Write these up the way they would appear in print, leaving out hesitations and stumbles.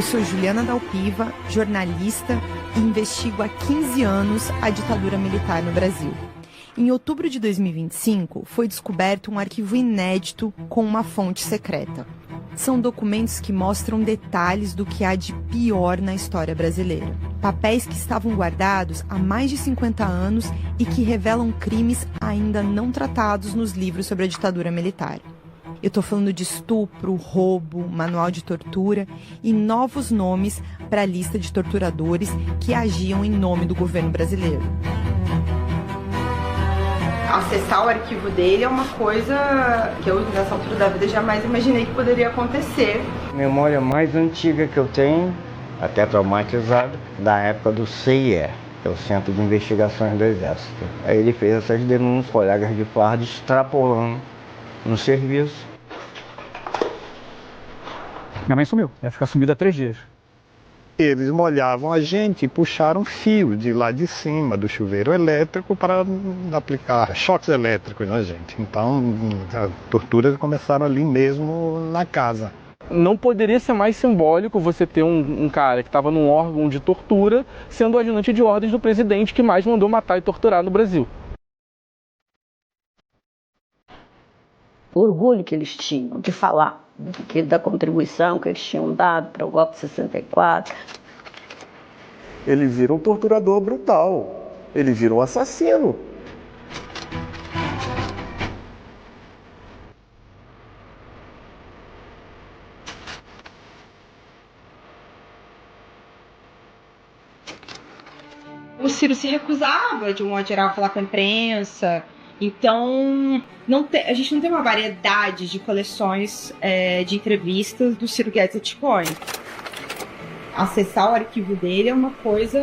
sou Juliana Dalpiva, jornalista e investigo há 15 anos a ditadura militar no Brasil. Em outubro de 2025, foi descoberto um arquivo inédito com uma fonte secreta. São documentos que mostram detalhes do que há de pior na história brasileira. Papéis que estavam guardados há mais de 50 anos e que revelam crimes ainda não tratados nos livros sobre a ditadura militar. Eu estou falando de estupro, roubo, manual de tortura e novos nomes para a lista de torturadores que agiam em nome do governo brasileiro. Acessar o arquivo dele é uma coisa que eu, nessa altura da vida, jamais imaginei que poderia acontecer. A memória mais antiga que eu tenho, até traumatizada, da época do CIE, que é o Centro de Investigações do Exército. Aí ele fez essas denúncias, colegas de farda extrapolando no serviço. Minha mãe sumiu, ia ficar sumida há 3 dias. Eles molhavam a gente e puxaram fio de lá de cima do chuveiro elétrico para aplicar choques elétricos na gente. Então, as torturas começaram ali mesmo na casa. Não poderia ser mais simbólico você ter um cara que estava num órgão de tortura sendo o ajudante de ordens do presidente que mais mandou matar e torturar no Brasil. O orgulho que eles tinham de falar da contribuição que eles tinham dado para o golpe de 64. Ele vira um torturador brutal, ele vira um assassino. O Ciro se recusava, de um modo geral, a falar com a imprensa. Então, a gente não tem uma variedade de coleções de entrevistas do Ciro Guedes Etchegóin. Acessar o arquivo dele é uma coisa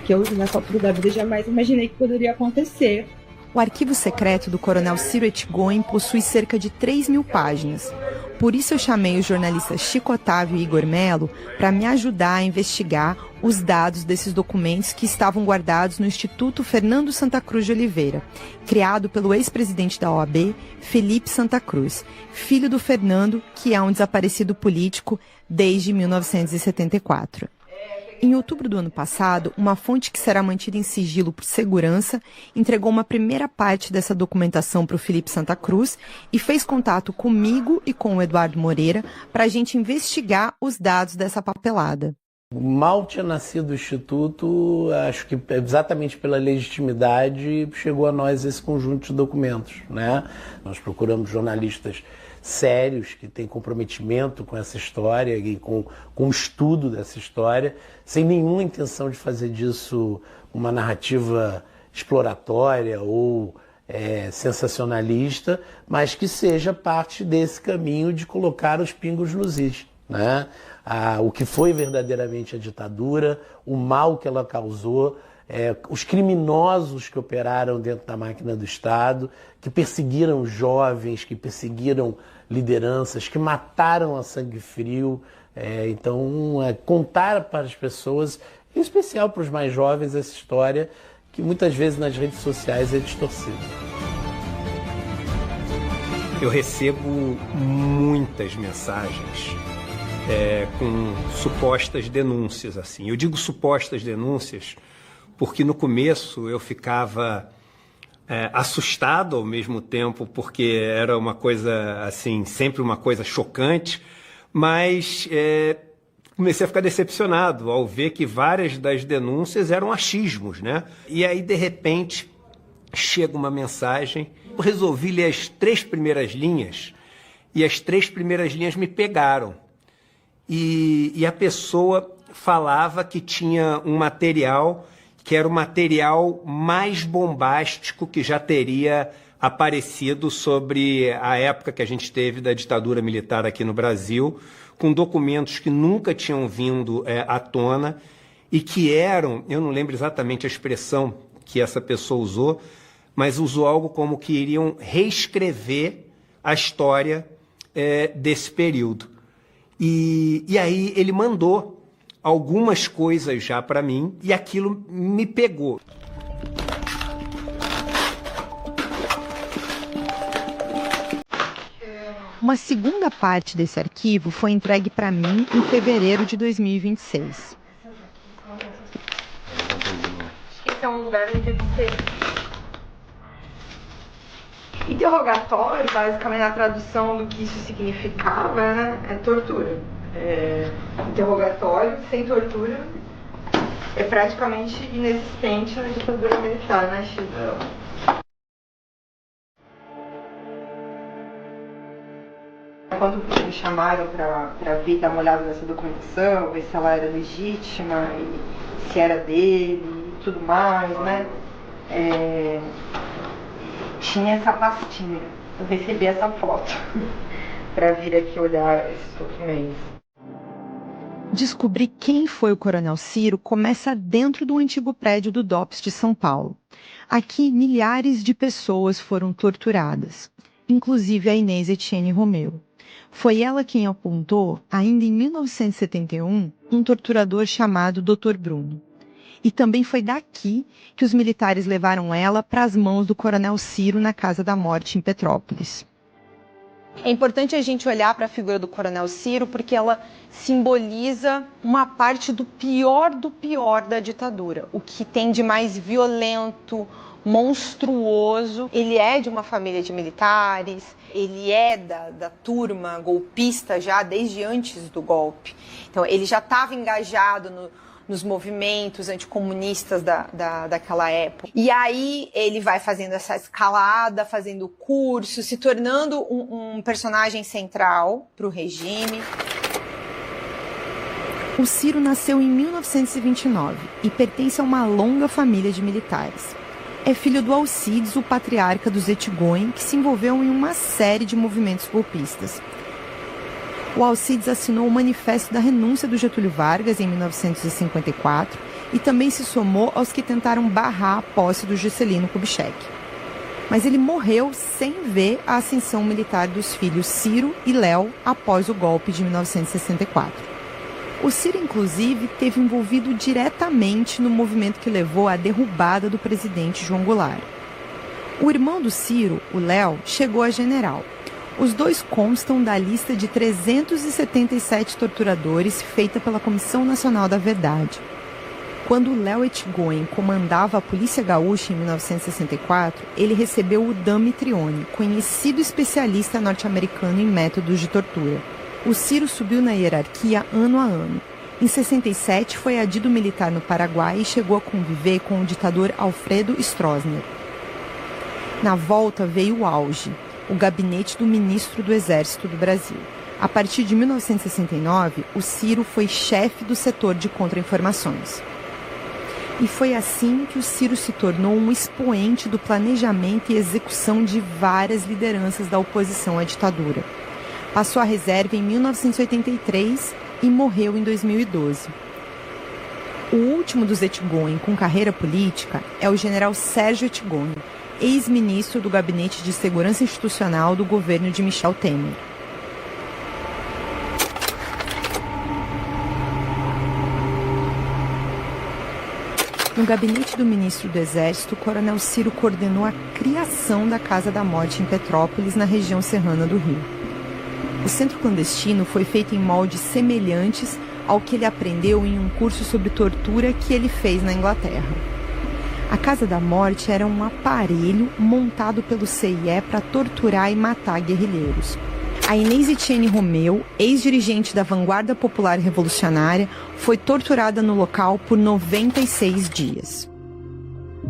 que eu, nessa altura da vida, jamais imaginei que poderia acontecer. O arquivo secreto do coronel Ciro Etchegóin possui cerca de 3.000 páginas. Por isso eu chamei os jornalistas Chico Otávio e Igor Melo para me ajudar a investigar os dados desses documentos que estavam guardados no Instituto Fernando Santa Cruz de Oliveira, criado pelo ex-presidente da OAB, Felipe Santa Cruz, filho do Fernando, que é um desaparecido político desde 1974. Em outubro do ano passado, uma fonte que será mantida em sigilo por segurança entregou uma primeira parte dessa documentação para o Felipe Santa Cruz e fez contato comigo e com o Eduardo Moreira para a gente investigar os dados dessa papelada. Mal tinha nascido o Instituto, acho que exatamente pela legitimidade chegou a nós esse conjunto de documentos, né? Nós procuramos jornalistas sérios, que têm comprometimento com essa história e com o estudo dessa história, sem nenhuma intenção de fazer disso uma narrativa exploratória ou sensacionalista, mas que seja parte desse caminho de colocar os pingos nos is, né? O que foi verdadeiramente a ditadura, o mal que ela causou, os criminosos que operaram dentro da máquina do Estado, que perseguiram jovens, que perseguiram lideranças, que mataram a sangue frio. Então, contar para as pessoas, em especial para os mais jovens, essa história que muitas vezes nas redes sociais é distorcida. Eu recebo muitas mensagens com supostas denúncias, assim. Eu digo supostas denúncias porque no começo eu ficava assustado ao mesmo tempo, porque era uma coisa, assim, sempre uma coisa chocante, mas comecei a ficar decepcionado ao ver que várias das denúncias eram achismos, né? E aí, de repente, chega uma mensagem, eu resolvi ler as 3 primeiras linhas, e as 3 primeiras linhas me pegaram. E a pessoa falava que tinha um material que era o material mais bombástico que já teria aparecido sobre a época que a gente teve da ditadura militar aqui no Brasil, com documentos que nunca tinham vindo à tona e que eram, eu não lembro exatamente a expressão que essa pessoa usou, mas usou algo como que iriam reescrever a história desse período. E aí ele mandou algumas coisas já para mim e aquilo me pegou. Uma segunda parte desse arquivo foi entregue para mim em fevereiro de 2026. Esse é um lugar onde você... Interrogatório, basicamente, a tradução do que isso significava, né, é tortura. Interrogatório sem tortura é praticamente inexistente na ditadura militar, né, Chico? Quando me chamaram para vir dar uma olhada nessa documentação, ver se ela era legítima e se era dele e tudo mais, né? Tinha essa pastinha. Eu recebi essa foto para vir aqui olhar esses documentos. Descobrir quem foi o Coronel Ciro começa dentro do antigo prédio do DOPS de São Paulo. Aqui, milhares de pessoas foram torturadas, inclusive a Inês Etienne Romeu. Foi ela quem apontou, ainda em 1971, um torturador chamado Dr. Bruno. E também foi daqui que os militares levaram ela para as mãos do Coronel Ciro na Casa da Morte, em Petrópolis. É importante a gente olhar para a figura do Coronel Ciro porque ela simboliza uma parte do pior da ditadura. O que tem de mais violento, monstruoso. Ele é de uma família de militares, ele é da turma golpista já desde antes do golpe. Então ele já estava engajado nos movimentos anticomunistas daquela época. E aí ele vai fazendo essa escalada, fazendo curso, se tornando um personagem central para o regime. O Ciro nasceu em 1929 e pertence a uma longa família de militares. É filho do Alcides, o patriarca dos Etchegóin, que se envolveu em uma série de movimentos golpistas. O Alcides assinou o Manifesto da Renúncia do Getúlio Vargas em 1954 e também se somou aos que tentaram barrar a posse do Juscelino Kubitschek. Mas ele morreu sem ver a ascensão militar dos filhos Ciro e Léo após o golpe de 1964. O Ciro, inclusive, esteve envolvido diretamente no movimento que levou à derrubada do presidente João Goulart. O irmão do Ciro, o Léo, chegou a general. Os dois constam da lista de 377 torturadores feita pela Comissão Nacional da Verdade. Quando o Léo Etchegóin comandava a Polícia Gaúcha em 1964, ele recebeu o Dan Mitrione, conhecido especialista norte-americano em métodos de tortura. O Ciro subiu na hierarquia ano a ano. Em 67, foi adido militar no Paraguai e chegou a conviver com o ditador Alfredo Stroessner. Na volta veio o auge, o gabinete do ministro do Exército do Brasil. A partir de 1969, o Ciro foi chefe do setor de contra-informações. E foi assim que o Ciro se tornou um expoente do planejamento e execução de várias lideranças da oposição à ditadura. Passou a reserva em 1983 e morreu em 2012. O último dos Etchegóin com carreira política é o general Sérgio Etchegóin, ex-ministro do Gabinete de Segurança Institucional do governo de Michel Temer. No gabinete do ministro do Exército, o coronel Ciro coordenou a criação da Casa da Morte em Petrópolis, na região serrana do Rio. O centro clandestino foi feito em moldes semelhantes ao que ele aprendeu em um curso sobre tortura que ele fez na Inglaterra. A Casa da Morte era um aparelho montado pelo CIE para torturar e matar guerrilheiros. A Inês Etienne Romeu, ex-dirigente da Vanguarda Popular Revolucionária, foi torturada no local por 96 dias.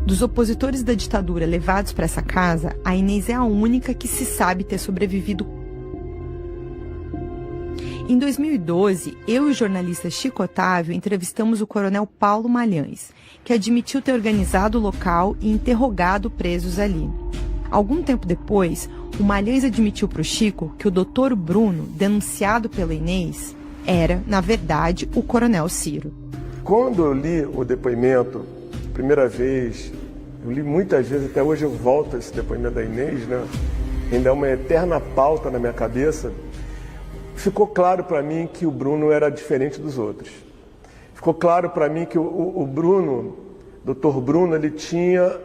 Dos opositores da ditadura levados para essa casa, a Inês é a única que se sabe ter sobrevivido. Em 2012, eu e o jornalista Chico Otávio entrevistamos o coronel Paulo Malhães, que admitiu ter organizado o local e interrogado presos ali. Algum tempo depois, o Malhães admitiu para o Chico que o Dr. Bruno, denunciado pela Inês, era, na verdade, o coronel Ciro. Quando eu li o depoimento, primeira vez, eu li muitas vezes, até hoje eu volto a esse depoimento da Inês, né? Ainda é uma eterna pauta na minha cabeça. Ficou claro para mim que o Bruno era diferente dos outros. Ficou claro para mim que o Bruno, Dr. Bruno, ele tinha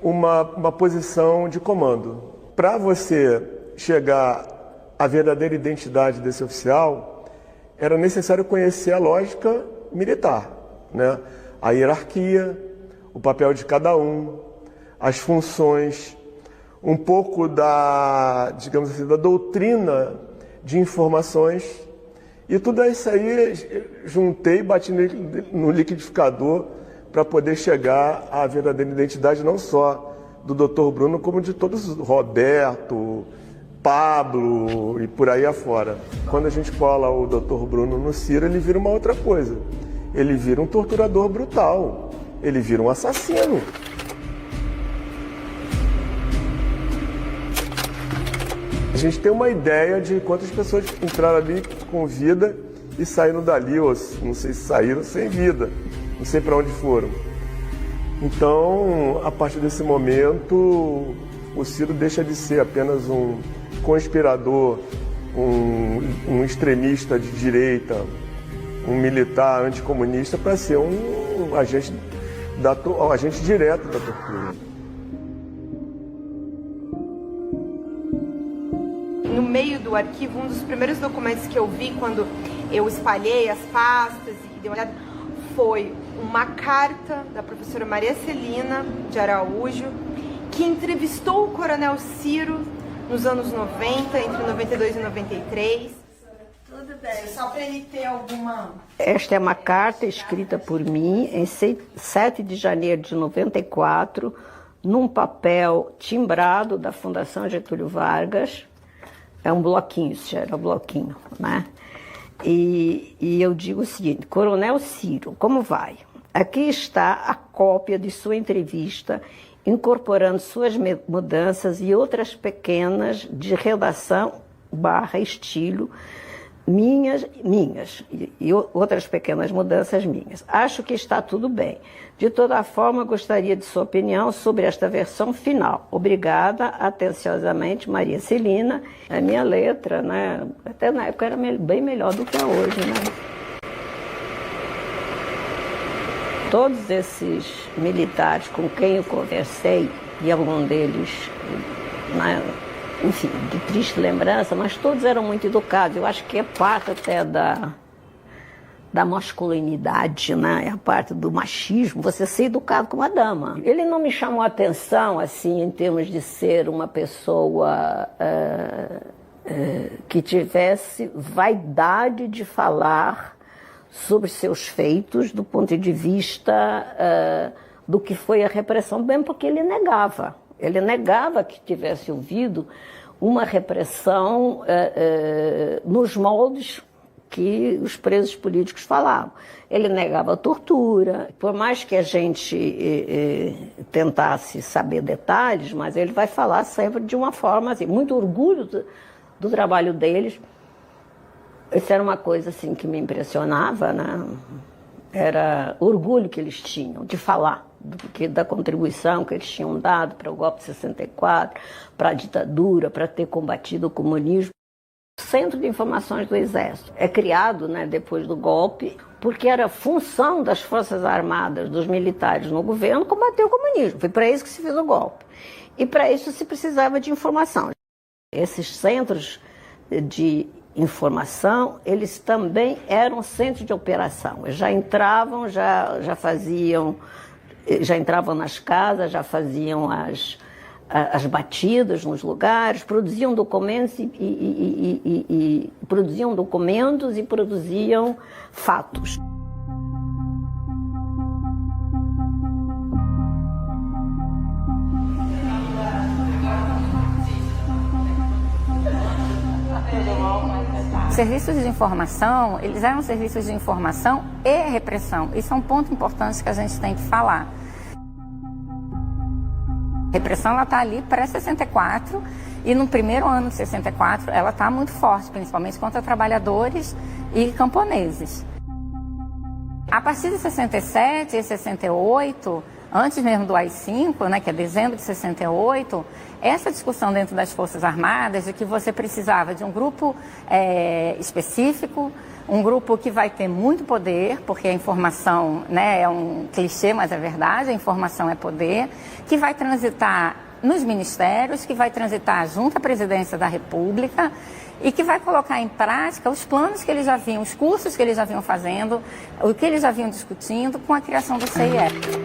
uma posição de comando. Para você chegar a verdadeira identidade desse oficial, era necessário conhecer a lógica militar, né? A hierarquia, o papel de cada um, as funções, um pouco da, digamos assim, da doutrina de informações. E tudo isso aí juntei, bati no liquidificador para poder chegar à verdadeira identidade não só do Dr. Bruno, como de todos, Roberto, Pablo e por aí afora. Quando a gente cola o Dr. Bruno no Ciro, ele vira uma outra coisa. Ele vira um torturador brutal. Ele vira um assassino. A gente tem uma ideia de quantas pessoas entraram ali com vida e saíram dali, ou não sei se saíram sem vida, não sei para onde foram. Então, a partir desse momento, o Ciro deixa de ser apenas um conspirador, um extremista de direita, um militar anticomunista, para ser um agente direto da tortura. No meio do arquivo, um dos primeiros documentos que eu vi quando eu espalhei as pastas e dei uma olhada, foi uma carta da professora Maria Celina de Araújo, que entrevistou o Coronel Ciro nos anos 90, entre 92 e 93. Tudo bem, só para ele ter alguma... Esta é uma carta escrita por mim em 7 de janeiro de 94, num papel timbrado da Fundação Getúlio Vargas. É um bloquinho, isso já era um bloquinho, né? E eu digo o seguinte: Coronel Ciro, como vai? Aqui está a cópia de sua entrevista, incorporando suas mudanças e outras pequenas de redação / estilo, minhas e outras pequenas mudanças minhas. Acho que está tudo bem. De toda forma, gostaria de sua opinião sobre esta versão final. Obrigada, atenciosamente, Maria Celina. A minha letra, né, até na época era bem melhor do que é hoje, né? Todos esses militares com quem eu conversei, e algum deles, né, enfim, de triste lembrança, mas todos eram muito educados. Eu acho que é parte até da masculinidade, né? É a parte do machismo, você ser educado como uma dama. Ele não me chamou a atenção, assim, em termos de ser uma pessoa que tivesse vaidade de falar sobre seus feitos do ponto de vista do que foi a repressão, bem porque ele negava. Ele negava que tivesse ouvido uma repressão nos moldes que os presos políticos falavam. Ele negava a tortura. Por mais que a gente tentasse saber detalhes, mas ele vai falar sempre de uma forma assim, muito orgulho do trabalho deles. Isso era uma coisa assim, que me impressionava, né? Era o orgulho que eles tinham de falar da contribuição que eles tinham dado para o golpe de 64, para a ditadura, para ter combatido o comunismo. O Centro de Informações do Exército é criado, né, depois do golpe, porque era função das Forças Armadas, dos militares no governo, combater o comunismo. Foi para isso que se fez o golpe. E para isso se precisava de informação. Esses centros de informação, eles também eram centros de operação. Eles já entravam, já entravam nas casas, já faziam as batidas nos lugares, produziam documentos e produziam fatos. Serviços de informação, eles eram serviços de informação e repressão. Isso é um ponto importante que a gente tem que falar. A repressão está ali pré-64 e no primeiro ano de 64 ela está muito forte, principalmente contra trabalhadores e camponeses. A partir de 67 e 68, antes mesmo do AI-5, né, que é dezembro de 68, essa discussão dentro das Forças Armadas de que você precisava de um grupo específico, um grupo que vai ter muito poder, porque a informação, né, é um clichê, mas é verdade, a informação é poder, que vai transitar nos ministérios, que vai transitar junto à presidência da República e que vai colocar em prática os planos que eles já vinham, os cursos que eles já vinham fazendo, o que eles já vinham discutindo com a criação do CIE.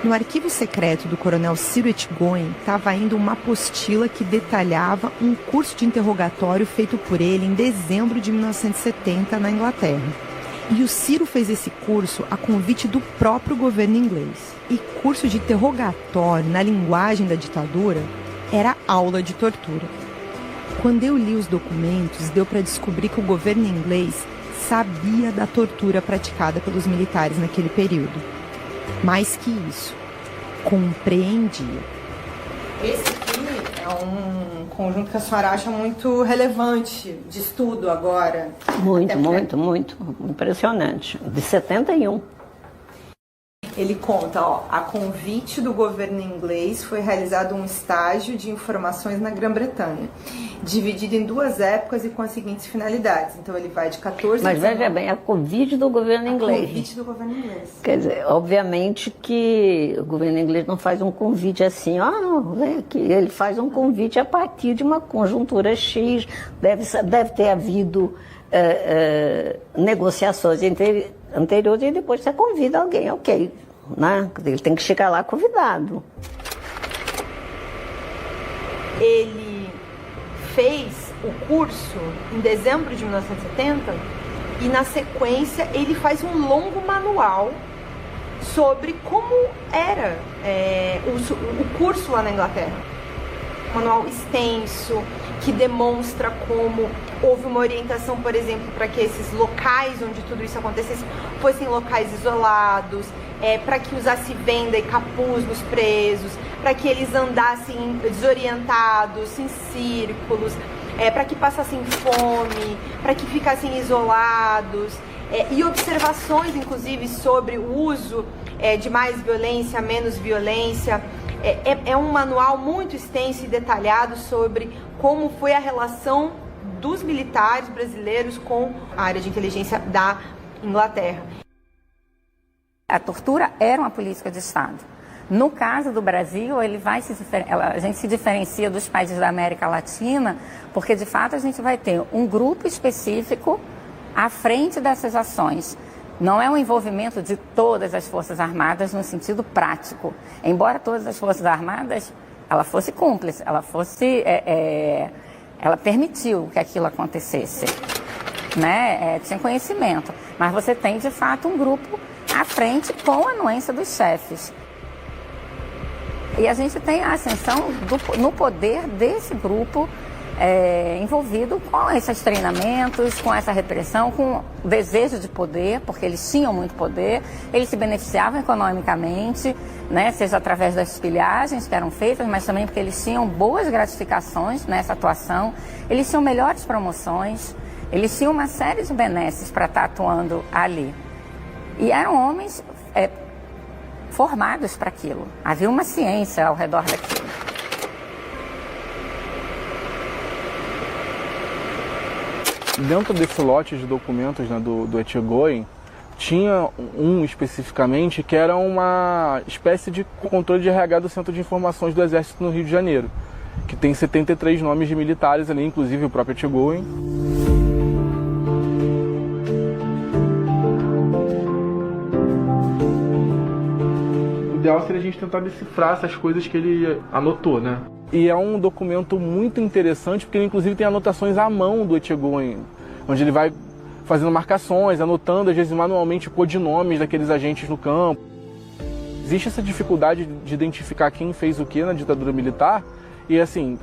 No arquivo secreto do coronel Ciro Ettigoyen estava indo uma apostila que detalhava um curso de interrogatório feito por ele em dezembro de 1970 na Inglaterra. E o Ciro fez esse curso a convite do próprio governo inglês. E curso de interrogatório na linguagem da ditadura era aula de tortura. Quando eu li os documentos, deu para descobrir que o governo inglês sabia da tortura praticada pelos militares naquele período. Mais que isso, compreendia. Esse aqui é um conjunto que a senhora acha muito relevante de estudo agora. Muito impressionante. De 71. Ele conta, a convite do governo inglês foi realizado um estágio de informações na Grã-Bretanha, dividido em 2 épocas e com as seguintes finalidades. Então ele vai de 14 Mas veja bem, a convite do governo inglês. Convite do governo inglês. Quer dizer, obviamente que o governo inglês não faz um convite assim, que ele faz um convite a partir de uma conjuntura X, deve ter havido negociações anteriores e depois você convida alguém, ok. Né? Ele tem que chegar lá convidado. Ele fez o curso em dezembro de 1970 e na sequência ele faz um longo manual sobre como era o curso lá na Inglaterra. Um manual extenso que demonstra como houve uma orientação, por exemplo, para que esses locais onde tudo isso acontecesse fossem locais isolados, para que usasse venda e capuz nos presos, para que eles andassem desorientados, em círculos, para que passassem fome, para que ficassem isolados, e observações, inclusive, sobre o uso de mais violência, menos violência. É um manual muito extenso e detalhado sobre como foi a relação dos militares brasileiros com a área de inteligência da Inglaterra. A tortura era uma política de Estado. No caso do Brasil, a gente se diferencia dos países da América Latina, porque de fato a gente vai ter um grupo específico à frente dessas ações. Não é um envolvimento de todas as Forças Armadas no sentido prático. Embora todas as Forças Armadas, ela fosse cúmplice, ela permitiu que aquilo acontecesse, né? Tinha conhecimento. Mas você tem, de fato, um grupo à frente com a anuência dos chefes. E a gente tem a ascensão no poder desse grupo envolvido com esses treinamentos, com essa repressão, com o desejo de poder, porque eles tinham muito poder, eles se beneficiavam economicamente, né, seja através das pilhagens que eram feitas, mas também porque eles tinham boas gratificações nessa atuação, eles tinham melhores promoções, eles tinham uma série de benesses para estar atuando ali. E eram homens formados para aquilo, havia uma ciência ao redor daquilo. Dentro desse lote de documentos, né, do Ettigoyen, tinha um especificamente que era uma espécie de controle de RH do Centro de Informações do Exército no Rio de Janeiro, que tem 73 nomes de militares ali, inclusive o próprio Ettigoyen. O ideal seria a gente tentar decifrar essas coisas que ele anotou, né? E é um documento muito interessante, porque ele inclusive tem anotações à mão do Ettigoyen, onde ele vai fazendo marcações, anotando, às vezes manualmente, codinomes daqueles agentes no campo. Existe essa dificuldade de identificar quem fez o que na ditadura militar, e assim,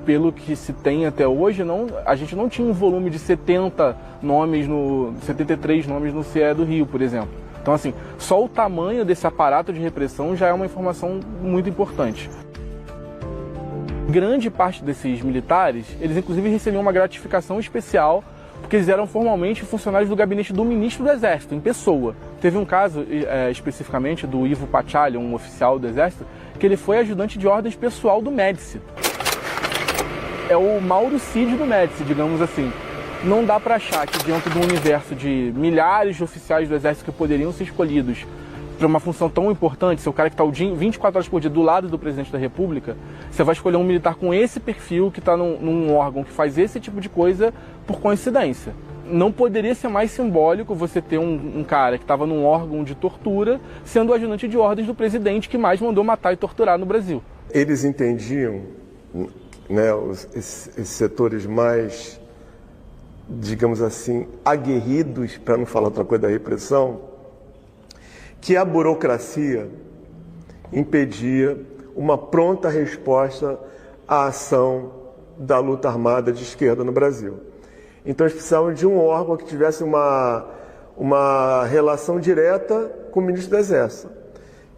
pelo que se tem até hoje, a gente não tinha um volume de 73 nomes no CIE do Rio, por exemplo. Então assim, só o tamanho desse aparato de repressão já é uma informação muito importante. Grande parte desses militares, eles inclusive recebiam uma gratificação especial porque eles eram formalmente funcionários do gabinete do ministro do Exército, em pessoa. Teve um caso, especificamente, do Ivo Pacciali, um oficial do Exército, que ele foi ajudante de ordens pessoal do Médici. É o Mauro Cid do Médici, digamos assim. Não dá para achar que dentro de um universo de milhares de oficiais do Exército que poderiam ser escolhidos para uma função tão importante, se o cara que está 24 horas por dia do lado do presidente da República, você vai escolher um militar com esse perfil que está num órgão que faz esse tipo de coisa por coincidência. Não poderia ser mais simbólico você ter um cara que estava num órgão de tortura sendo o ajudante de ordens do presidente que mais mandou matar e torturar no Brasil. Eles entendiam, né, esses setores mais, digamos assim, aguerridos, para não falar outra coisa da repressão, que a burocracia impedia uma pronta resposta à ação da luta armada de esquerda no Brasil. Então eles precisavam de um órgão que tivesse uma relação direta com o ministro do Exército,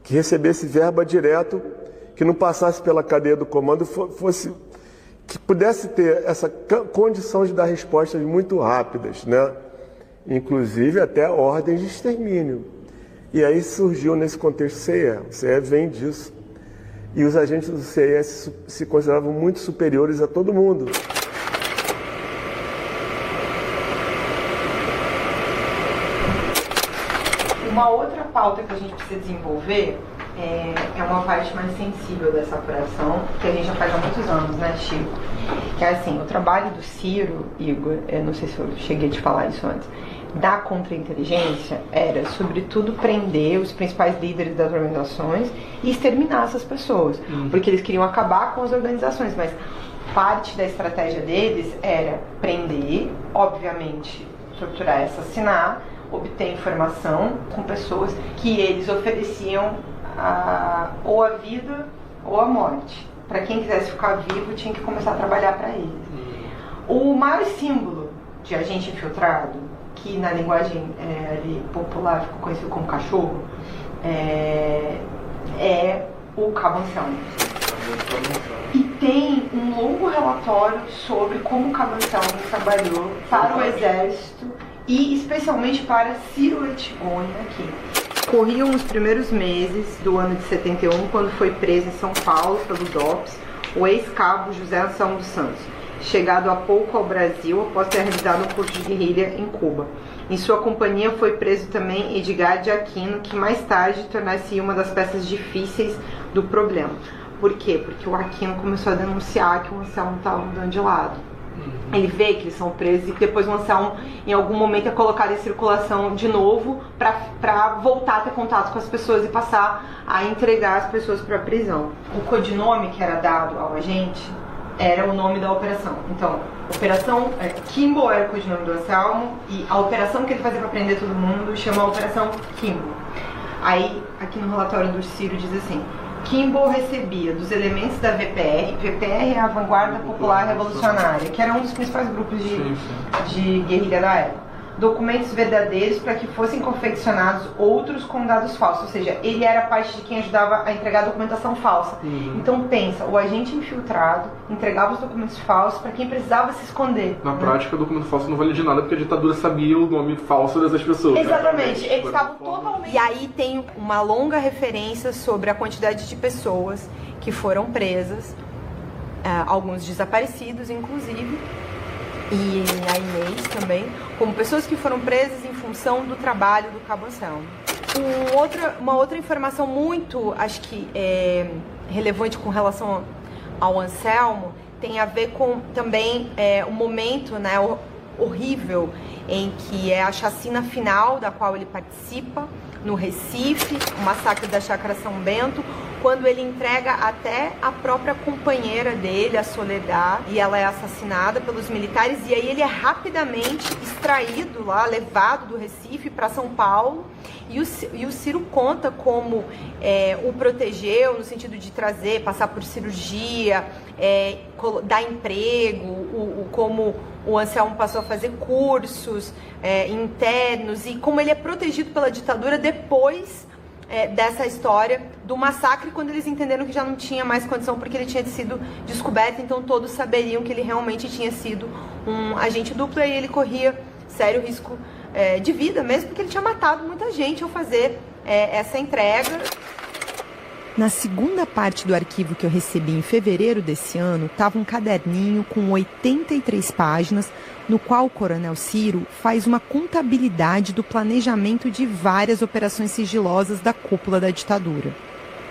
que recebesse verba direto, que não passasse pela cadeia do comando, que pudesse ter essa condição de dar respostas muito rápidas, né? Inclusive até ordens de extermínio. E aí surgiu nesse contexto o CIE. O CIE vem disso. E os agentes do CIE se consideravam muito superiores a todo mundo. Uma outra pauta que a gente precisa desenvolver é uma parte mais sensível dessa apuração, que a gente já faz há muitos anos, né, Chico? Que é assim, o trabalho do Ciro, Igor, eu não sei se eu cheguei a te falar isso antes, da contra-inteligência era, sobretudo, prender os principais líderes das organizações e exterminar essas pessoas. Porque eles queriam acabar com as organizações, mas parte da estratégia deles era prender, obviamente, torturar e assassinar, obter informação com pessoas que eles ofereciam ou a vida ou a morte. Para quem quisesse ficar vivo, tinha que começar a trabalhar para eles. O maior símbolo de agente infiltrado, que na linguagem ali popular ficou conhecido como cachorro, é o Cabo Anselmo. E tem um longo relatório sobre como o Cabo Anselmo trabalhou para o Exército e especialmente para Ciro Ettigoni aqui. Corriam os primeiros meses do ano de 71, quando foi preso em São Paulo pelo DOPS o ex-cabo José Anselmo dos Santos, chegado há pouco ao Brasil após ter realizado um curso de guerrilha em Cuba. Em sua companhia foi preso também Edgar de Aquino, que mais tarde tornar-se uma das peças difíceis do problema. Por quê? Porque o Aquino começou a denunciar que o Anselmo estava mudando de lado. Ele vê que eles são presos e que depois o Anselmo em algum momento é colocado em circulação de novo para voltar a ter contato com as pessoas e passar a entregar as pessoas para a prisão. O codinome que era dado ao agente era o nome da operação. Então, operação Kimbo era o codinome do Anselmo e a operação que ele fazia para prender todo mundo chama Operação Kimbo. Aí, aqui no relatório do Ciro diz assim: Kimbo recebia dos elementos da VPR é a Vanguarda Popular Revolucionária, que era um dos principais grupos de guerrilha da época, documentos verdadeiros para que fossem confeccionados outros com dados falsos, ou seja, ele era parte de quem ajudava a entregar documentação falsa. Então pensa, o agente infiltrado entregava os documentos falsos para quem precisava se esconder. Na prática, o documento falso não valia de nada porque a ditadura sabia o nome falso dessas pessoas. Exatamente, eles estavam totalmente... E aí tem uma longa referência sobre a quantidade de pessoas que foram presas, alguns desaparecidos inclusive, e a Inês também, como pessoas que foram presas em função do trabalho do Cabo Anselmo. Uma outra informação muito, acho que relevante com relação ao Anselmo, tem a ver com também o momento, né, horrível em que é a chacina final da qual ele participa, no Recife, o massacre da Chácara São Bento, quando ele entrega até a própria companheira dele, a Soledad, e ela é assassinada pelos militares, e aí ele é rapidamente extraído lá, levado do Recife para São Paulo, e o Ciro conta como o protegeu, no sentido de trazer, passar por cirurgia, dar emprego, como o Anselmo passou a fazer cursos internos, e como ele é protegido pela ditadura depois dessa história do massacre, quando eles entenderam que já não tinha mais condição porque ele tinha sido descoberto, então todos saberiam que ele realmente tinha sido um agente duplo e ele corria sério risco de vida, mesmo porque ele tinha matado muita gente ao fazer essa entrega. Na segunda parte do arquivo que eu recebi em fevereiro desse ano, estava um caderninho com 83 páginas, no qual o Coronel Ciro faz uma contabilidade do planejamento de várias operações sigilosas da cúpula da ditadura.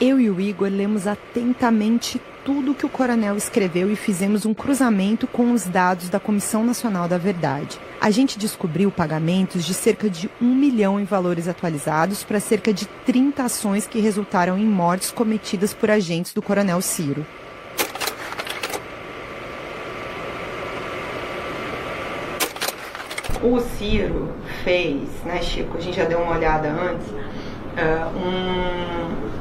Eu e o Igor lemos atentamente tudo o que o coronel escreveu e fizemos um cruzamento com os dados da Comissão Nacional da Verdade. A gente descobriu pagamentos de cerca de 1 milhão em valores atualizados para cerca de 30 ações que resultaram em mortes cometidas por agentes do Coronel Ciro. O Ciro fez, né, Chico, a gente já deu uma olhada antes,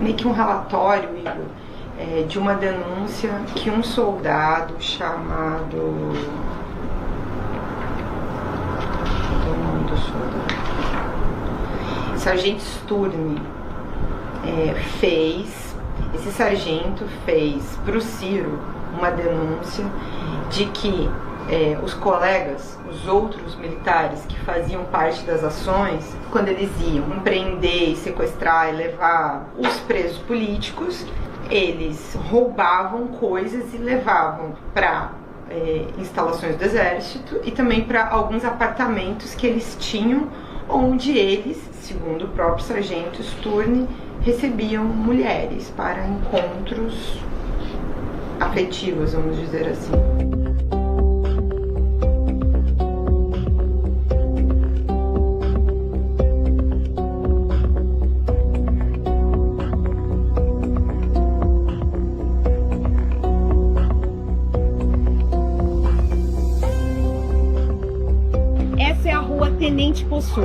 meio que um relatório, Igor, de uma denúncia que um soldado chamado... Sargento Sturni fez. Esse sargento fez para o Ciro uma denúncia de que os colegas, os outros militares que faziam parte das ações, quando eles iam prender, sequestrar e levar os presos políticos, eles roubavam coisas e levavam para instalações do exército e também para alguns apartamentos que eles tinham, onde eles, segundo o próprio sargento Sturni, recebiam mulheres para encontros afetivos, vamos dizer assim. Tenente Poço.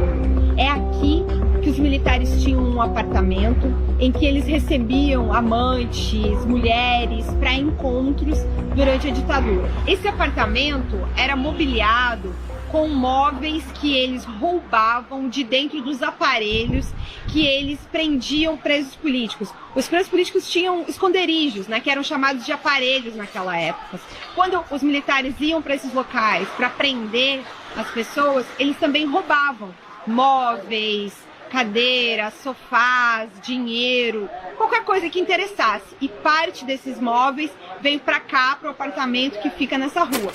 É aqui que os militares tinham um apartamento em que eles recebiam amantes, mulheres, para encontros durante a ditadura. Esse apartamento era mobiliado com móveis que eles roubavam de dentro dos aparelhos que eles prendiam presos políticos. Os presos políticos tinham esconderijos, né, que eram chamados de aparelhos naquela época. Quando os militares iam para esses locais para prender as pessoas, eles também roubavam móveis, cadeiras, sofás, dinheiro, qualquer coisa que interessasse. E parte desses móveis veio para cá, para o apartamento que fica nessa rua.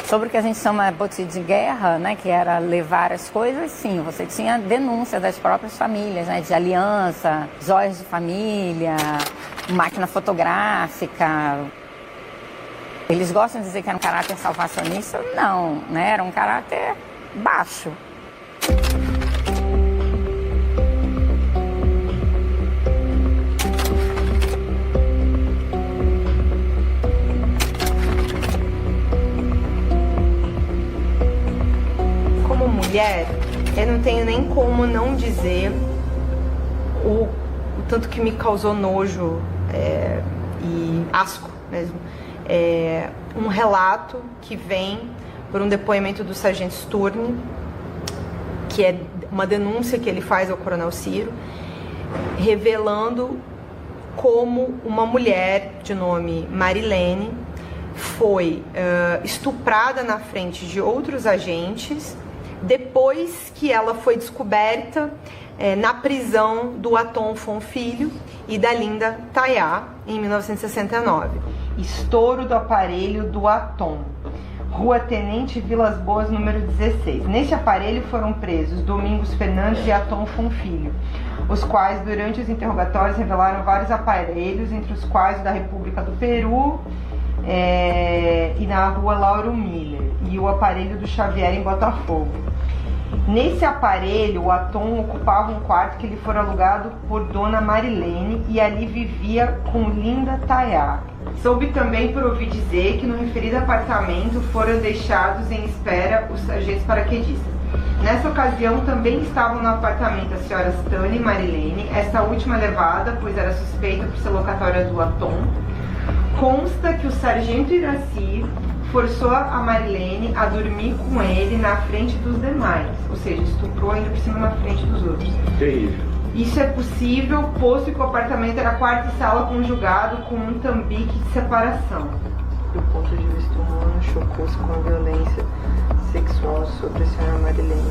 Sobre o que a gente chama botim de guerra, né, que era levar as coisas, sim, você tinha denúncia das próprias famílias, né, de aliança, joias de família, máquina fotográfica. Eles gostam de dizer que era um caráter salvacionista? Não, né, era um caráter baixo. Mulher, eu não tenho nem como não dizer o tanto que me causou nojo e asco mesmo. Um relato que vem por um depoimento do sargento Sturni, que é uma denúncia que ele faz ao coronel Ciro, revelando como uma mulher de nome Marilene foi estuprada na frente de outros agentes depois que ela foi descoberta na prisão do Atom Fonfilho e da Linda Tayá, em 1969. Estouro do aparelho do Atom, Rua Tenente Vilas Boas, número 16. Neste aparelho foram presos Domingos Fernandes e Atom Fonfilho, os quais, durante os interrogatórios, revelaram vários aparelhos, entre os quais o da República do Peru e na Rua Lauro Miller, e o aparelho do Xavier em Botafogo. Nesse aparelho, o Atom ocupava um quarto que lhe fora alugado por Dona Marilene e ali vivia com Linda Tayá. Soube também por ouvir dizer que no referido apartamento foram deixados em espera os sargentos paraquedistas. Nessa ocasião também estavam no apartamento as senhoras Tânia e Marilene, essa última levada, pois era suspeita por ser locatória do Atom. Consta que o sargento Iraci forçou a Marilene a dormir com ele na frente dos demais, ou seja, estuprou ainda por cima na frente dos outros. Terrível. Isso é possível, posto que o apartamento era quarto e sala conjugado com um tambique de separação. do ponto de vista humano, chocou-se com a violência sexual sobre a senhora Marilene.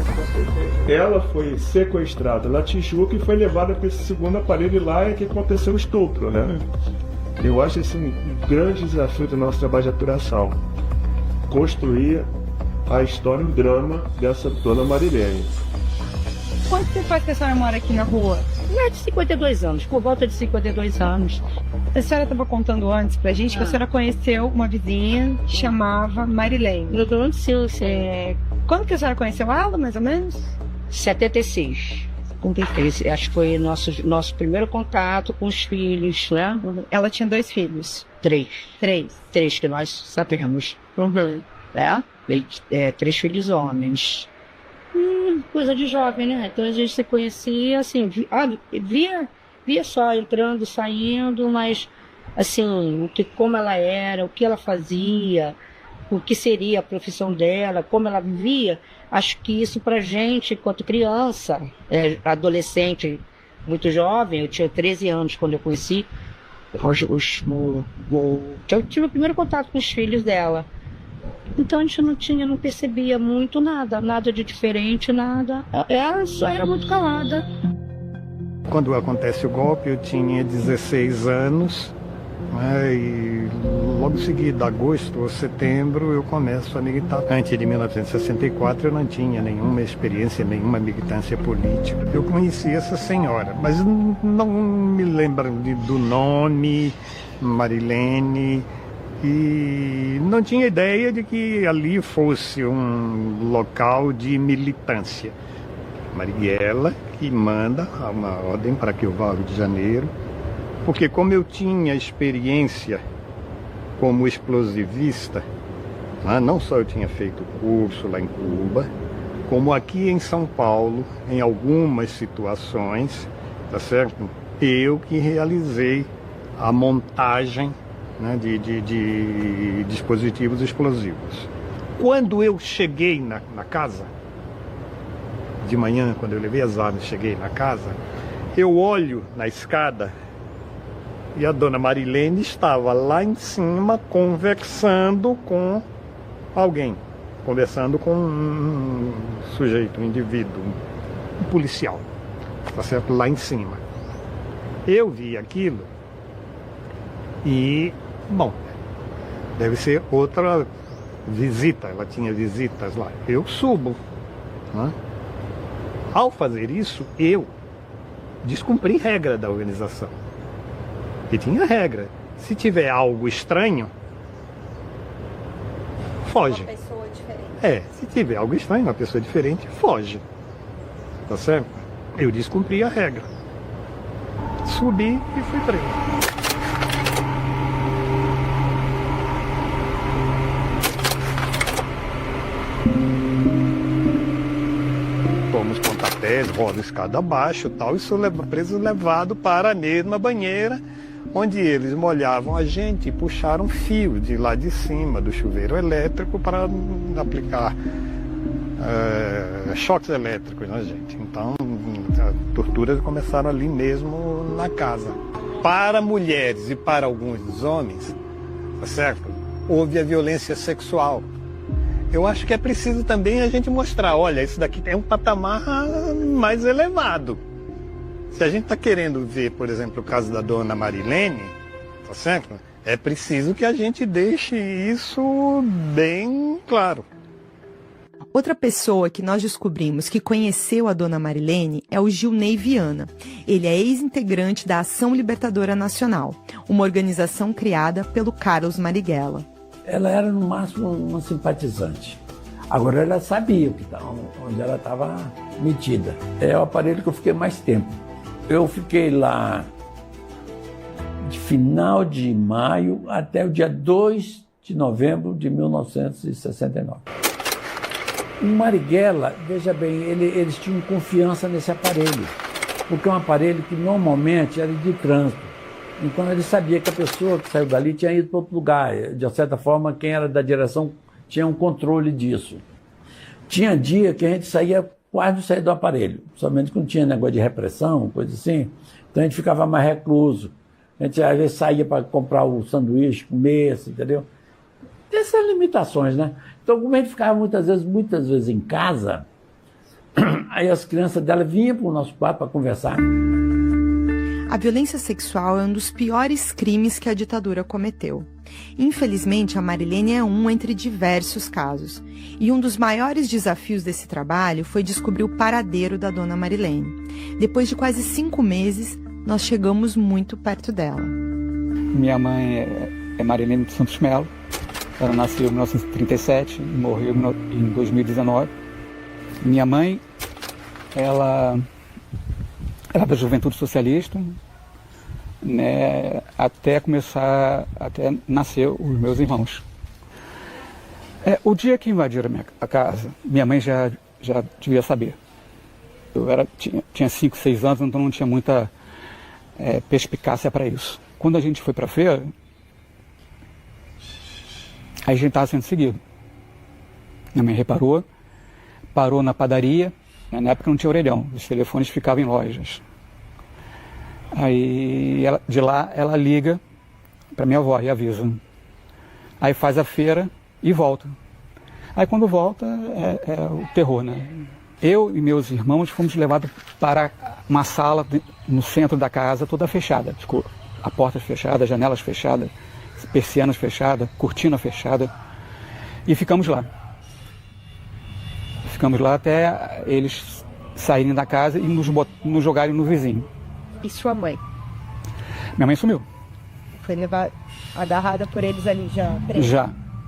Ela foi sequestrada na Tijuca e foi levada para esse segundo aparelho e lá é que aconteceu o estupro, né? Eu acho esse um grande desafio do nosso trabalho de apuração. Construir a história e o drama dessa dona Marilene. Quanto tempo faz que a senhora mora aqui na rua? Mais de 52 anos, por volta de 52 anos. A senhora estava contando antes pra gente que a senhora conheceu uma vizinha que chamava Marilene. Quando que a senhora conheceu ela, mais ou menos? 76. Acho que foi nosso primeiro contato com os filhos, né? Ela tinha 2 filhos? 3. 3? 3 que nós sabemos. Né? 3 filhos homens. Coisa de jovem, né? Então a gente se conhecia, assim, via só entrando, saindo, mas, assim, como ela era, o que ela fazia, o que seria a profissão dela, como ela vivia, acho que isso pra gente, enquanto criança, adolescente, muito jovem, eu tinha 13 anos quando eu conheci, eu tive o primeiro contato com os filhos dela. Então a gente não percebia muito nada de diferente, nada. Ela só era muito calada. Quando acontece o golpe, eu tinha 16 anos, né, e logo em seguida, agosto ou setembro, eu começo a militar. Antes de 1964, eu não tinha nenhuma experiência, nenhuma militância política. Eu conheci essa senhora, mas não me lembro do nome, Marilene. E não tinha ideia de que ali fosse um local de militância. Marighella que manda uma ordem para que eu vá ao Rio de Janeiro, porque como eu tinha experiência como explosivista, não só eu tinha feito curso lá em Cuba, como aqui em São Paulo, em algumas situações, tá certo? Eu que realizei a montagem, né, de dispositivos explosivos. Quando eu cheguei na casa, de manhã, quando eu levei as armas, cheguei na casa, eu olho na escada e a dona Marilene estava lá em cima conversando com alguém, conversando com um sujeito, um indivíduo, um policial, tá certo? Lá em cima. Eu vi aquilo e, bom, deve ser outra visita, ela tinha visitas lá. Eu subo, né? Ao fazer isso, eu descumpri regra da organização. E tinha regra. Se tiver algo estranho, foge. Uma pessoa diferente. Se tiver algo estranho, uma pessoa diferente, foge. Tá certo? Eu descumpri a regra. Subi e fui preso. Tomamos pontapés, roda escada abaixo, tal, e sou preso, levado para a mesma banheira, onde eles molhavam a gente e puxaram fio de lá de cima do chuveiro elétrico para aplicar choques elétricos na gente. Então, as torturas começaram ali mesmo na casa. Para mulheres e para alguns dos homens, tá certo? Houve a violência sexual. Eu acho que é preciso também a gente mostrar, olha, isso daqui é um patamar mais elevado. Se a gente está querendo ver, por exemplo, o caso da dona Marilene, tá certo? É preciso que a gente deixe isso bem claro. Outra pessoa que nós descobrimos que conheceu a dona Marilene é o Gilney Viana. Ele é ex-integrante da Ação Libertadora Nacional, uma organização criada pelo Carlos Marighella. Ela era, no máximo, uma simpatizante. Agora ela sabia onde ela estava metida. É o aparelho que eu fiquei mais tempo. Eu fiquei lá de final de maio até o dia 2 de novembro de 1969. O Marighella, veja bem, eles tinham confiança nesse aparelho, porque é um aparelho que normalmente era de trânsito. Então ele sabia que a pessoa que saiu dali tinha ido para outro lugar. De certa forma, quem era da direção tinha um controle disso. Tinha dia que a gente quase não saía do aparelho, somente quando tinha negócio de repressão, coisa assim. Então a gente ficava mais recluso. A gente às vezes saía para comprar o sanduíche, comer, entendeu? Dessas limitações, né? Então, como a gente ficava muitas vezes em casa, aí as crianças dela vinham para o nosso quarto para conversar. A violência sexual é um dos piores crimes que a ditadura cometeu. Infelizmente, a Marilene é um entre diversos casos. E um dos maiores desafios desse trabalho foi descobrir o paradeiro da dona Marilene. Depois de quase 5 meses, nós chegamos muito perto dela. Minha mãe é Marilene Santos Melo. Ela nasceu em 1937 e morreu em 2019. Minha mãe, ela era da Juventude Socialista, né, até nascer os meus irmãos. O dia que invadiram a casa, minha mãe já devia saber. Eu tinha 5, 6 anos, então não tinha muita perspicácia para isso. Quando a gente foi para a feira, aí a gente estava sendo seguido. Minha mãe reparou, parou na padaria, né, na época não tinha orelhão, os telefones ficavam em lojas. Aí de lá ela liga para minha avó e avisa. Aí faz a feira e volta. Aí quando volta é o terror, né? Eu e meus irmãos fomos levados para uma sala no centro da casa, toda fechada. Ficou a porta fechada, janelas fechadas, persianas fechadas, cortina fechada. E ficamos lá. Ficamos lá até eles saírem da casa e nos jogarem no vizinho. E sua mãe? Minha mãe sumiu. Foi agarrada por eles ali já?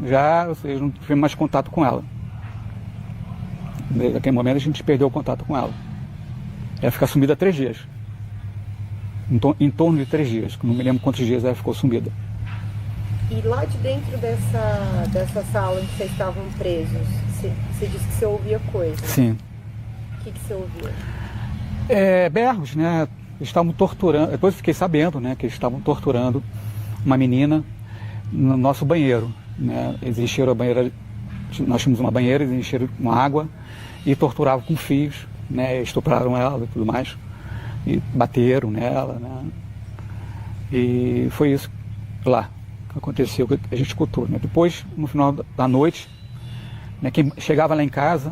Já, ou seja, não tivemos mais contato com ela. Desde aquele momento a gente perdeu o contato com ela. Ela ficou sumida 3 dias. Em torno de 3 dias. Não me lembro quantos dias ela ficou sumida. E lá de dentro dessa sala onde vocês estavam presos, você disse que você ouvia coisas. Sim. O que você ouvia? Berros, né? Eles estavam torturando, depois eu fiquei sabendo, né, que eles estavam torturando uma menina no nosso banheiro, né? Eles encheram a banheira, nós tínhamos uma banheira, eles encheram com água e torturavam com fios, né? Estupraram ela e tudo mais, e bateram nela, né? E foi isso lá que aconteceu, que a gente escutou, né? Depois, no final da noite, né, quem chegava lá em casa,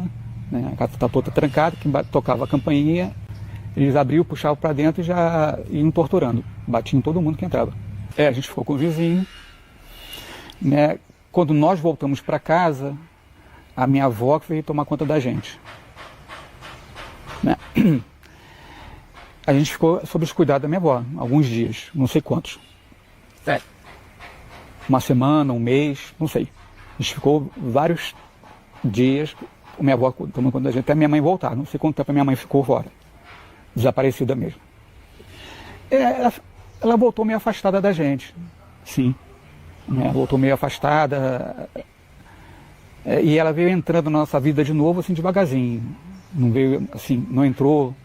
né, a casa estava toda trancada, quem tocava a campainha, eles abriam, puxavam para dentro e já iam torturando. Batiam em todo mundo que entrava. A gente ficou com o vizinho, né? Quando nós voltamos para casa, a minha avó que veio tomar conta da gente, né? A gente ficou sob os cuidados da minha avó, alguns dias, não sei quantos. Uma semana, um mês, não sei. A gente ficou vários dias, a minha avó tomando conta da gente, até minha mãe voltar. Não sei quanto tempo a minha mãe ficou fora. Desaparecida mesmo. Ela voltou meio afastada da gente, sim. Voltou meio afastada. E ela veio entrando na nossa vida de novo, assim, devagarzinho. Não veio, assim, não entrou,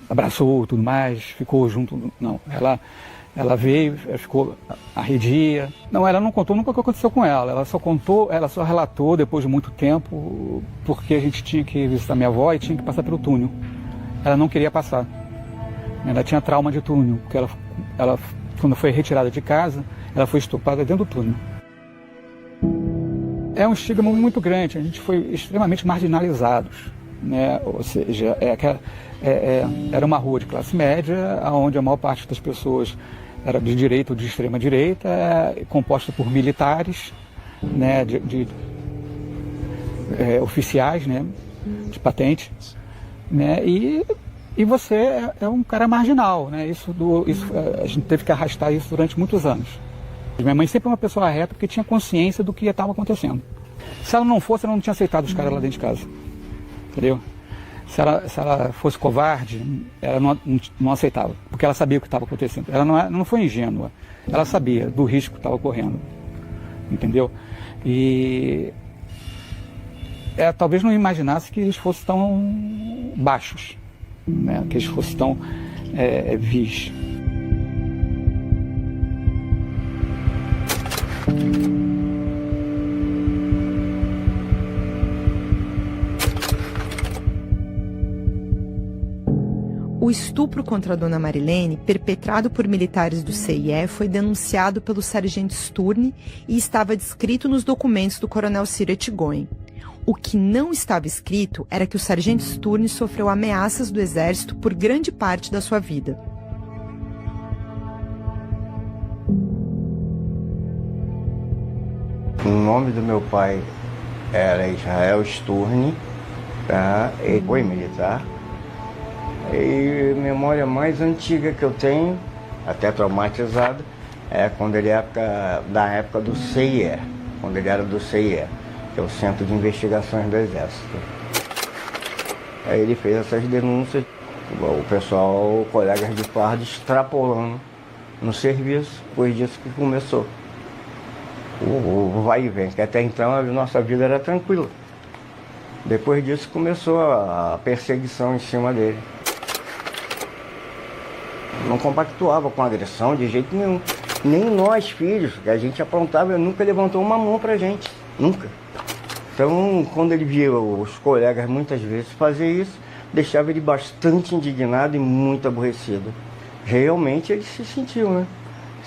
abraçou tudo mais, ficou junto, não. Ela veio, ficou arredia. Não, ela não contou nunca o que aconteceu com ela. Ela só relatou depois de muito tempo, porque a gente tinha que visitar minha avó e tinha que passar pelo túnel. Ela não queria passar. Ela tinha trauma de túnel, porque ela quando foi retirada de casa, ela foi estuprada dentro do túnel. É um estigma muito grande, a gente foi extremamente marginalizados, né? Ou seja, era uma rua de classe média, onde a maior parte das pessoas era de direita ou de extrema direita, composta por militares, né? Oficiais, né? De patente. Né? E você é um cara marginal, né? Isso a gente teve que arrastar isso durante muitos anos. Minha mãe sempre é uma pessoa reta porque tinha consciência do que estava acontecendo. Se ela não fosse, ela não tinha aceitado os caras lá dentro de casa, entendeu? Se ela fosse covarde, ela não aceitava, porque ela sabia o que estava acontecendo. Ela não foi ingênua, ela sabia do risco que estava correndo, entendeu? E talvez não imaginasse que eles fossem tão baixos, né? Que eles fossem tão vis. O O estupro contra a dona Marilene, perpetrado por militares do CIE, foi denunciado pelo sargento Sturne e estava descrito nos documentos do coronel Ciro Ettigoyen. O que não estava escrito era que o sargento Sturne sofreu ameaças do exército por grande parte da sua vida. O nome do meu pai era Israel Sturne, tá? Ele foi militar. E a memória mais antiga que eu tenho, até traumatizada, é quando ele da época do CIE, quando ele era do CIE, que é o Centro de Investigações do Exército. Aí ele fez essas denúncias, o pessoal, colegas de farda, extrapolando no serviço, depois disso que começou o vai e vem, que até então a nossa vida era tranquila. Depois disso começou a perseguição em cima dele. Não compactuava com agressão de jeito nenhum. Nem nós, filhos, que a gente aprontava, ele nunca levantou uma mão pra gente. Nunca. Então, quando ele via os colegas muitas vezes fazer isso, deixava ele bastante indignado e muito aborrecido. Realmente ele se sentiu, né?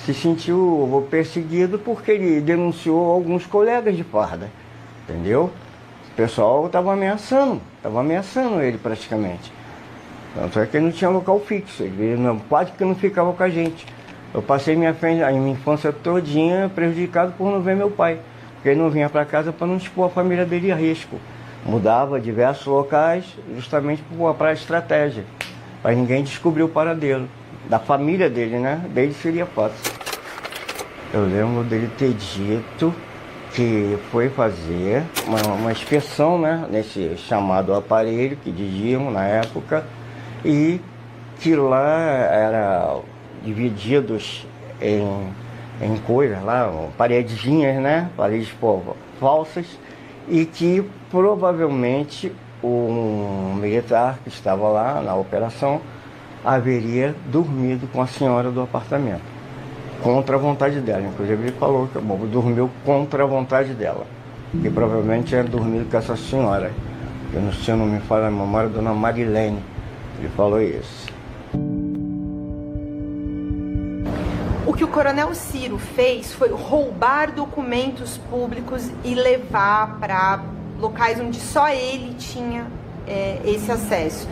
Se sentiu perseguido porque ele denunciou alguns colegas de farda. Entendeu? O pessoal estava ameaçando ele praticamente. Tanto é que ele não tinha local fixo, ele quase que não ficava com a gente. Eu passei minha infância todinha prejudicado por não ver meu pai, porque ele não vinha para casa para não expor a família dele a risco. Mudava diversos locais justamente para a estratégia, para ninguém descobrir o paradeiro. Da família dele, né? Dele seria fácil. Eu lembro dele ter dito que foi fazer uma inspeção, né, nesse chamado aparelho que diziam na época, e que lá era divididos em coisas lá, paredezinhas, né, paredes falsas, e que provavelmente um militar que estava lá na operação haveria dormido com a senhora do apartamento, contra a vontade dela. Inclusive ele falou que dormiu contra a vontade dela, que provavelmente tinha dormido com essa senhora, que se eu não me falha a memória, dona Marilene. Ele falou isso. O que o coronel Ciro fez foi roubar documentos públicos e levar para locais onde só ele tinha esse acesso.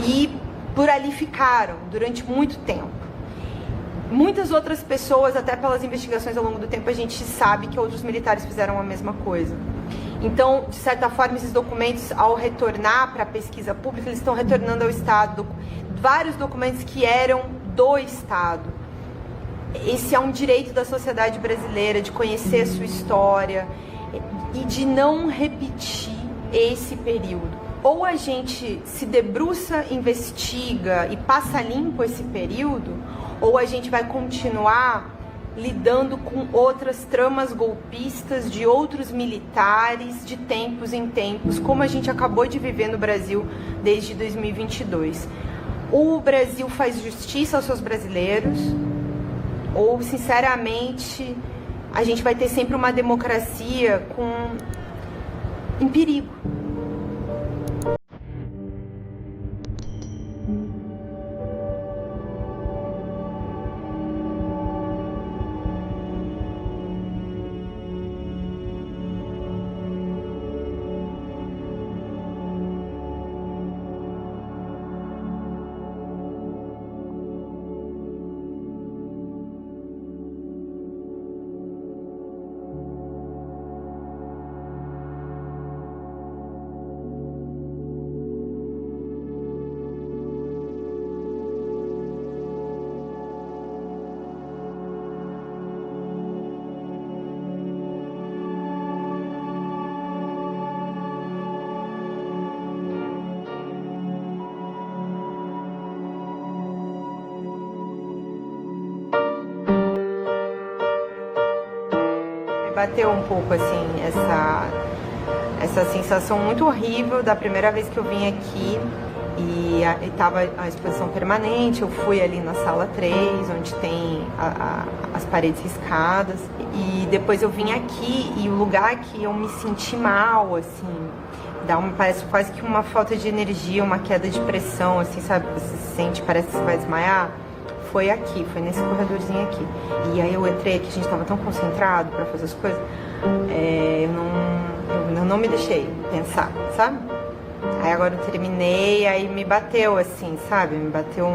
E por ali ficaram durante muito tempo. Muitas outras pessoas, até pelas investigações ao longo do tempo, a gente sabe que outros militares fizeram a mesma coisa. Então, de certa forma, esses documentos, ao retornar para a pesquisa pública, eles estão retornando ao Estado. Vários documentos que eram do Estado. Esse é um direito da sociedade brasileira, de conhecer a sua história e de não repetir esse período. Ou a gente se debruça, investiga e passa limpo esse período, ou a gente vai continuar lidando com outras tramas golpistas de outros militares de tempos em tempos, como a gente acabou de viver no Brasil desde 2022. Ou o Brasil faz justiça aos seus brasileiros, ou, sinceramente, a gente vai ter sempre uma democracia em perigo. Bateu um pouco assim essa sensação muito horrível da primeira vez que eu vim aqui e estava a exposição permanente. Eu fui ali na sala 3, onde tem as paredes riscadas, e depois eu vim aqui e o lugar que eu me senti mal, assim, Parece quase que uma falta de energia, uma queda de pressão, assim, sabe? Você se sente, parece que você vai desmaiar. Foi aqui, foi nesse corredorzinho aqui. E aí eu entrei aqui, a gente tava tão concentrado pra fazer as coisas, eu não me deixei pensar, sabe? Aí agora eu terminei, aí me bateu assim, sabe? Me bateu